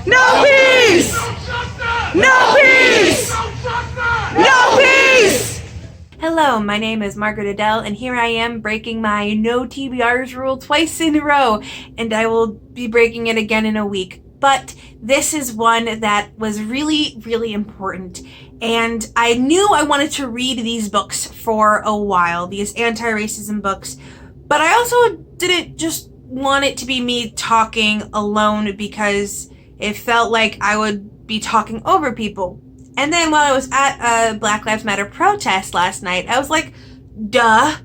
No peace! No peace! No peace! Hello, my name is Margaret Adele, and here I am breaking my no TBRs rule twice in a row, and I will be breaking it again in a week. But this is one that was really, really important, and I knew I wanted to read these books for a while, these anti-racism books, but I also didn't just want it to be me talking alone because it felt like I would be talking over people. And then while I was at a Black Lives Matter protest last night, I was like, duh,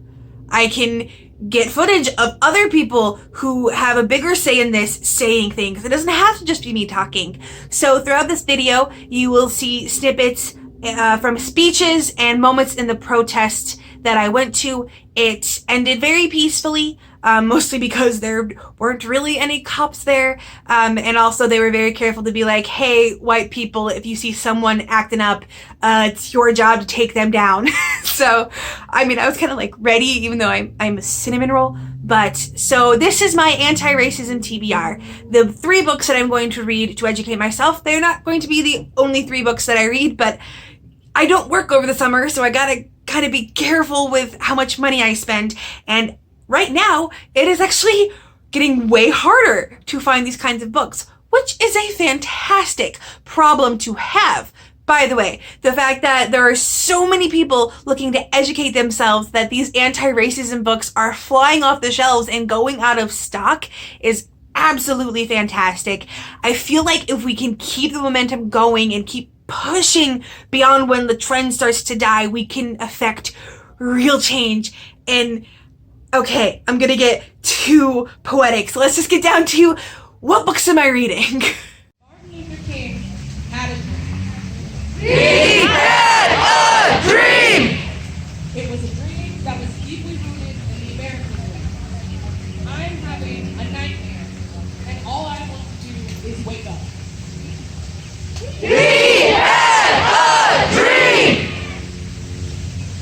I can get footage of other people who have a bigger say in this saying things. It doesn't have to just be me talking. So throughout this video, you will see snippets from speeches and moments in the protest that I went to. It ended very peacefully, mostly because there weren't really any cops there. And also they were very careful to be like, hey, white people, if you see someone acting up, it's your job to take them down. So, I mean, I was kind of like ready, even though I'm a cinnamon roll. But, so this is my anti-racism TBR. The 3 books that I'm going to read to educate myself, they're not going to be the only 3 books that I read, but I don't work over the summer, so I gotta kind of be careful with how much money I spend. And right now, it is actually getting way harder to find these kinds of books, which is a fantastic problem to have. By the way, the fact that there are so many people looking to educate themselves that these anti-racism books are flying off the shelves and going out of stock is absolutely fantastic. I feel like if we can keep the momentum going and keep pushing beyond when the trend starts to die, we can affect real change. And okay, I'm gonna get too poetic, so let's just get down to what books am I reading? Martin Luther King had a dream. He had a dream! It was a dream that was deeply rooted in the American dream. I'm having a nightmare, and all I want to do is wake up. He had a dream!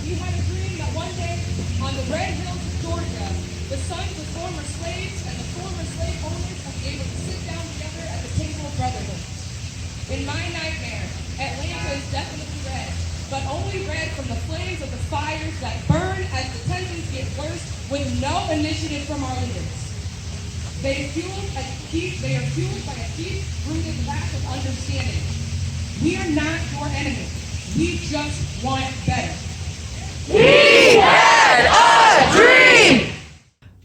He had a dream that one day, on the red hills of Georgia, the sons of former slaves and the former slave owners would be able to sit down together at the table of brotherhood. In my nightmare, Atlanta is definitely red, but only red from the flames of the fires that burn as the tensions get worse with no initiative from our leaders. They are fueled by a deep-rooted lack of understanding. We are not your enemy. We just want better. He had a dream!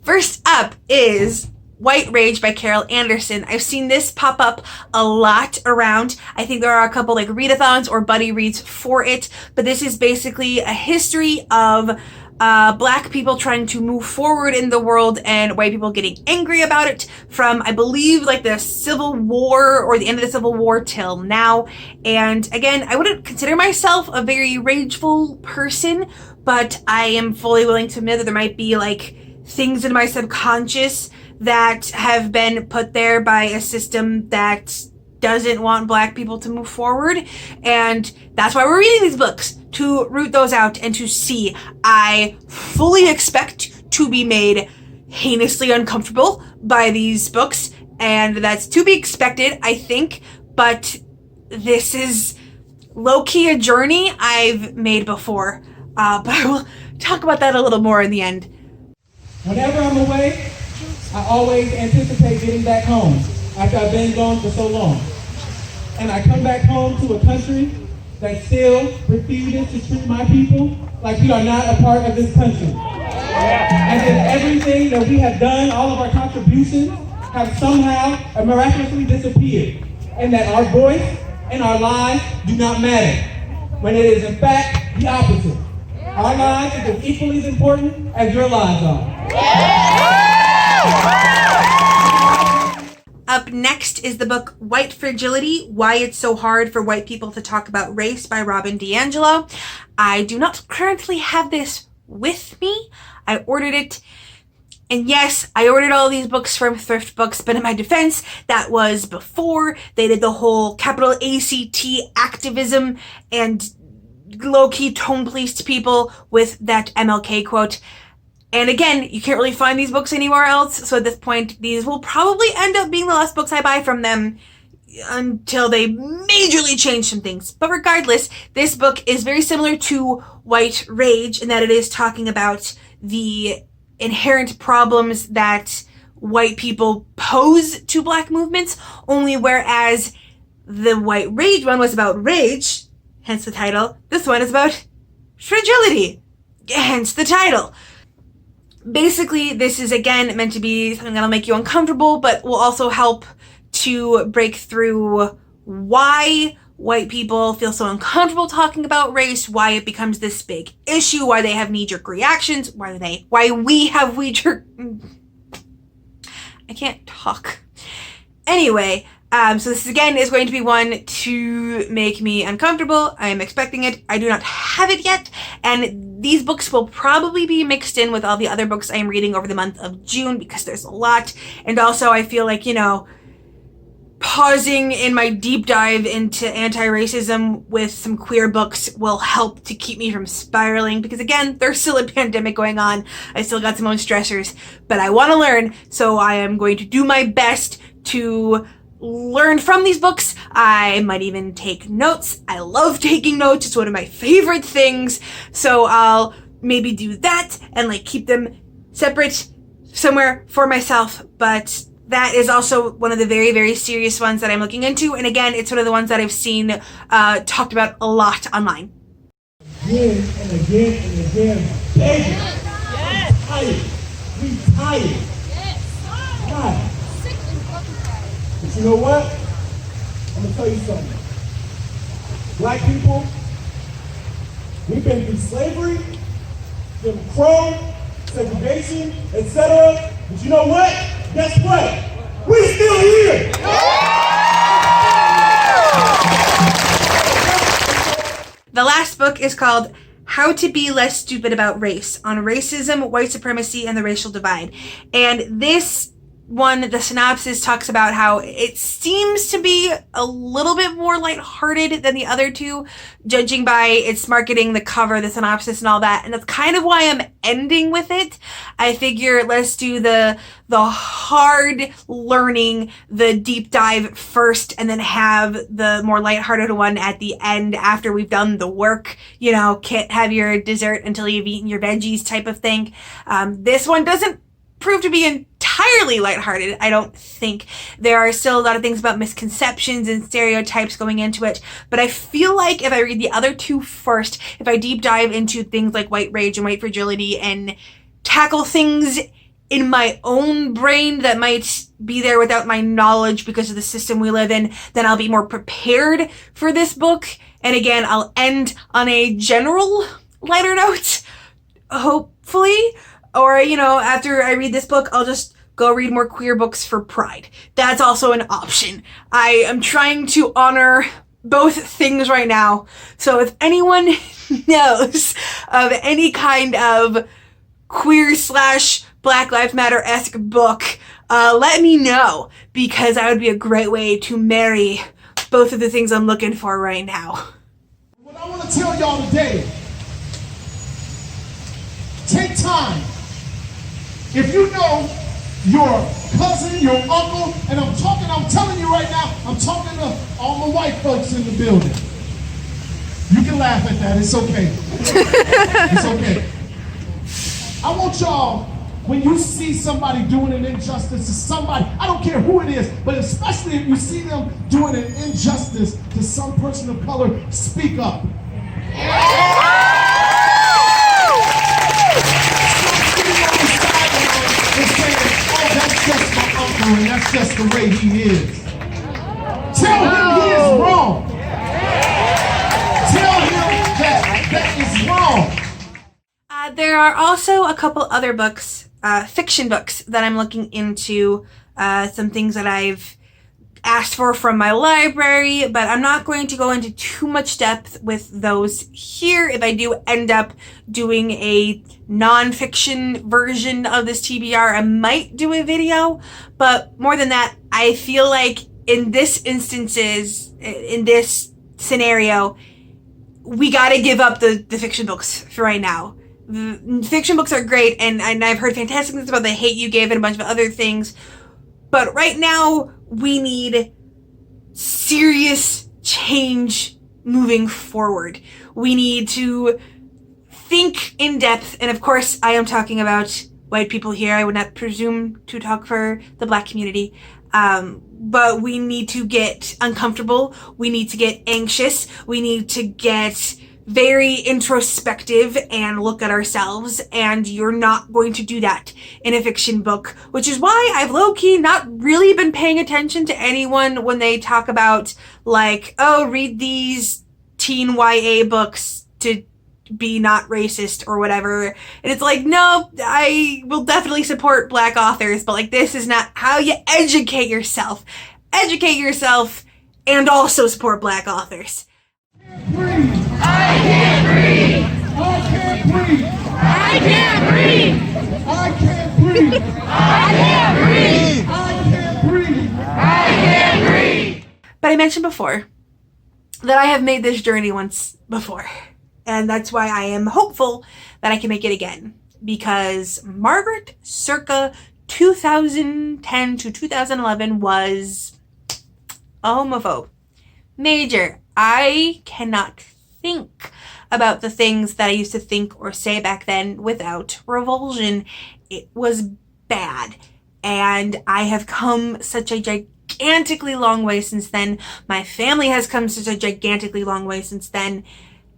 First up is White Rage by Carol Anderson. I've seen this pop up a lot around. I think there are a couple like readathons or buddy reads for it, but this is basically a history of Black people trying to move forward in the world and white people getting angry about it from, I believe, like the Civil War or the end of the Civil War till now. And again, I wouldn't consider myself a very rageful person, but I am fully willing to admit that there might be like things in my subconscious that have been put there by a system that doesn't want Black people to move forward. And that's why we're reading these books, to root those out and to see. I fully expect to be made heinously uncomfortable by these books, and that's to be expected, I think, but this is low-key a journey I've made before, but I will talk about that a little more in the end. Whenever I'm away, I always anticipate getting back home after I've been gone for so long. And I come back home to a country that still refuses to treat my people like we are not a part of this country. And then everything that we have done, all of our contributions, have somehow miraculously disappeared. And that our voice and our lives do not matter, when it is in fact the opposite. Our lives are just equally as important as your lives are. Up next is the book White Fragility, Why It's So Hard for White People to Talk About Race by Robin DiAngelo. I do not currently have this with me. I ordered it. And yes, I ordered all these books from Thrift Books, but in my defense, that was before they did the whole capital ACT activism and low-key tone policed people with that MLK quote. And again, you can't really find these books anywhere else, so at this point, these will probably end up being the last books I buy from them. until they majorly change some things. But regardless, this book is very similar to White Rage in that it is talking about the inherent problems that white people pose to black movements, only whereas the White Rage one was about rage, hence the title, this one is about fragility, hence the title. Basically, this is again meant to be something that'll make you uncomfortable, but will also help to break through why white people feel so uncomfortable talking about race, why it becomes this big issue, why they have knee-jerk reactions, why we have I can't talk. Anyway, so this again is going to be one to make me uncomfortable. I am expecting it. I do not have it yet, and these books will probably be mixed in with all the other books I am reading over the month of June because there's a lot, and also I feel like, pausing in my deep dive into anti-racism with some queer books will help to keep me from spiraling because again, there's still a pandemic going on. I still got some own stressors, but I want to learn, so I am going to do my best to learn from these books. I might even take notes. I love taking notes. It's one of my favorite things. So I'll maybe do that and keep them separate somewhere for myself, but that is also one of the very, very serious ones that I'm looking into. And again, it's one of the ones that I've seen talked about a lot online. Again and again and again. Baby, yes. I'm tired. We tired. Yes. God. Sick and fucking tired. But you know what? I'm going to tell you something. Black people, we've been through slavery, Jim Crow, segregation, etc. But you know what? Guess what? We're still here! The last book is called How to Be Less Stupid About Race, on Racism, White Supremacy, and the Racial Divide. And this one, the synopsis talks about how it seems to be a little bit more lighthearted than the other two, judging by its marketing, the cover, the synopsis, and all that. And that's kind of why I'm ending with it. I figure let's do the hard learning, the deep dive first, and then have the more lighthearted one at the end after we've done the work. Can't have your dessert until you've eaten your veggies type of thing. This one doesn't prove to be entirely lighthearted, I don't think. There are still a lot of things about misconceptions and stereotypes going into it, but I feel like if I read the other two first, if I deep dive into things like White Rage and White Fragility and tackle things in my own brain that might be there without my knowledge because of the system we live in, then I'll be more prepared for this book. And again, I'll end on a general lighter note, hopefully. Or, after I read this book, I'll just go read more queer books for pride. That's also an option. I am trying to honor both things right now. So if anyone knows of any kind of queer/Black Lives Matter-esque book, let me know, because that would be a great way to marry both of the things I'm looking for right now. What I want to tell y'all today, take time. If you know your cousin, your uncle, and I'm telling you right now, I'm talking to all my white folks in the building. You can laugh at that, it's okay. It's okay. I want y'all, when you see somebody doing an injustice to somebody, I don't care who it is, but especially if you see them doing an injustice to some person of color, speak up. That's just my uncle and that's just the way he is. Tell him he is wrong. Tell him that is wrong. There are also a couple other books, fiction books, that I'm looking into, some things that I've asked for from my library, but I'm not going to go into too much depth with those here. If I do end up doing a non-fiction version of this TBR, I might do a video, but more than that, I feel like in this scenario, we gotta give up the fiction books for right now. The fiction books are great, and I've heard fantastic things about The Hate You Give and a bunch of other things, but right now, we need serious change moving forward. We need to think in depth, and of course I am talking about white people here. I would not presume to talk for the Black community. But we need to get uncomfortable. We need to get anxious. We need to get very introspective and look at ourselves. And you're not going to do that in a fiction book, which is why I've low-key not really been paying attention to anyone when they talk about like, oh, read these teen YA books to be not racist or whatever. And it's like, no, I will definitely support Black authors, but like, this is not how you educate yourself. Educate yourself and also support Black authors. Breathe. I can't breathe. I can't breathe. I can't breathe. I can't breathe. I can't breathe. I can't breathe. I can't breathe. But I mentioned before that I have made this journey once before. And that's why I am hopeful that I can make it again. Because Margaret circa 2010 to 2011 was a homophobe. Major. I cannot think about the things that I used to think or say back then without revulsion. It was bad. And I have come such a gigantically long way since then. My family has come such a gigantically long way since then.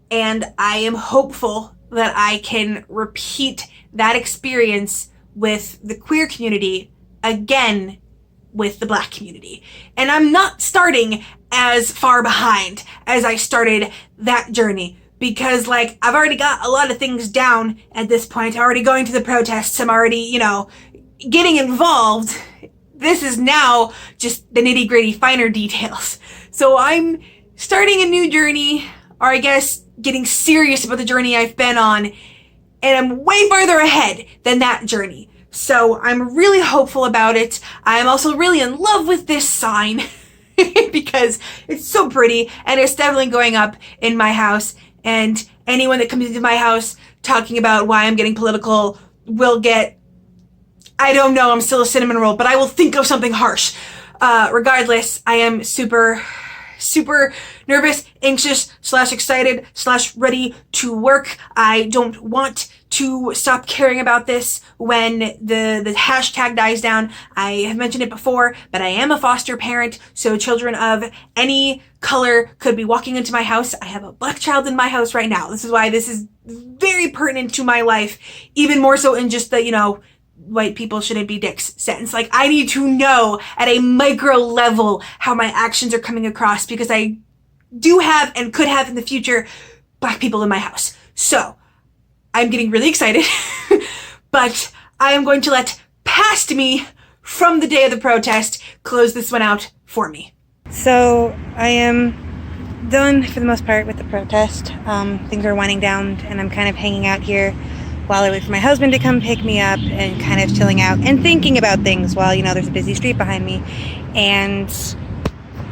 And I am hopeful that I can repeat that experience with the queer community again with the Black community. And I'm not starting as far behind as I started that journey, because like I've already got a lot of things down at this point. I'm already going to the protests. I'm already, getting involved. This is now just the nitty-gritty finer details. So I'm starting a new journey, or I guess getting serious about the journey I've been on, and I'm way farther ahead than that journey. So I'm really hopeful about it. I'm also really in love with this sign because it's so pretty, and it's definitely going up in my house, and anyone that comes into my house talking about why I'm getting political will get, I don't know, I'm still a cinnamon roll, but I will think of something harsh. Regardless, I am super nervous, anxious, /excited, /ready to work. I don't want to stop caring about this when the hashtag dies down. I have mentioned it before, but I am a foster parent, so children of any color could be walking into my house. I have a Black child in my house right now. This is why this is very pertinent to my life, even more so in just the, white people shouldn't be dicks sense. Like, I need to know at a micro level how my actions are coming across, because I do have and could have in the future Black people in my house. So I'm getting really excited, but I am going to let past me from the day of the protest close this one out for me. So I am done for the most part with the protest. Things are winding down, and I'm kind of hanging out here while I wait for my husband to come pick me up, and kind of chilling out and thinking about things while, there's a busy street behind me. And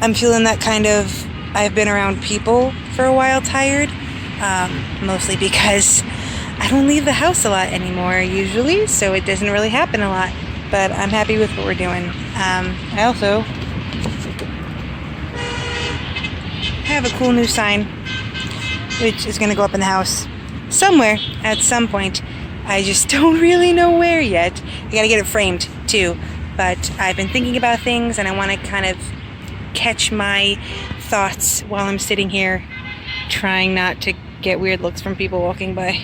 I'm feeling that kind of, I've been around people for a while tired, mostly because I don't leave the house a lot anymore usually, so it doesn't really happen a lot. But I'm happy with what we're doing. I also have a cool new sign, which is going to go up in the house somewhere at some point. I just don't really know where yet. I gotta get it framed too, but I've been thinking about things, and I want to kind of catch my thoughts while I'm sitting here, trying not to get weird looks from people walking by.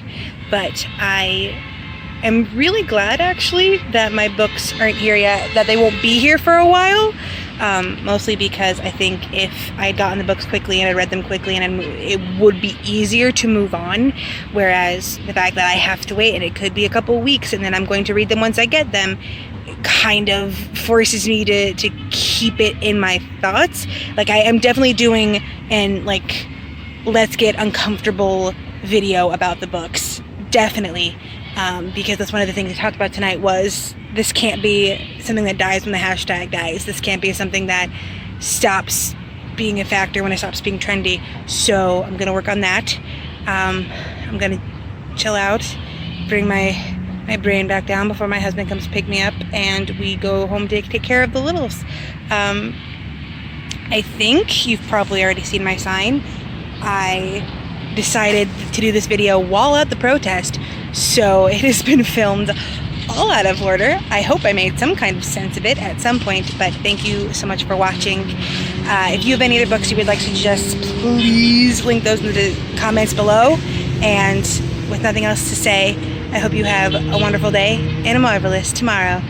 But I am really glad actually that my books aren't here yet, that they won't be here for a while. Mostly because I think if I had gotten the books quickly and I read them quickly, and it would be easier to move on. Whereas the fact that I have to wait, and it could be a couple weeks, and then I'm going to read them once I get them, it kind of forces me to keep it in my thoughts. Like, I am definitely doing an let's get uncomfortable video about the books. Definitely. Because that's one of the things we talked about tonight was, this can't be something that dies when the hashtag dies. This can't be something that stops being a factor when it stops being trendy. So I'm going to work on that. I'm going to chill out, bring my brain back down before my husband comes to pick me up, and we go home to take care of the littles. I think you've probably already seen my sign. I decided to do this video while at the protest, so it has been filmed all out of order. I hope I made some kind of sense of it at some point, but thank you so much for watching. If you have any other books you would like to suggest, please link those in the comments below. And with nothing else to say, I hope you have a wonderful day and a marvelous tomorrow.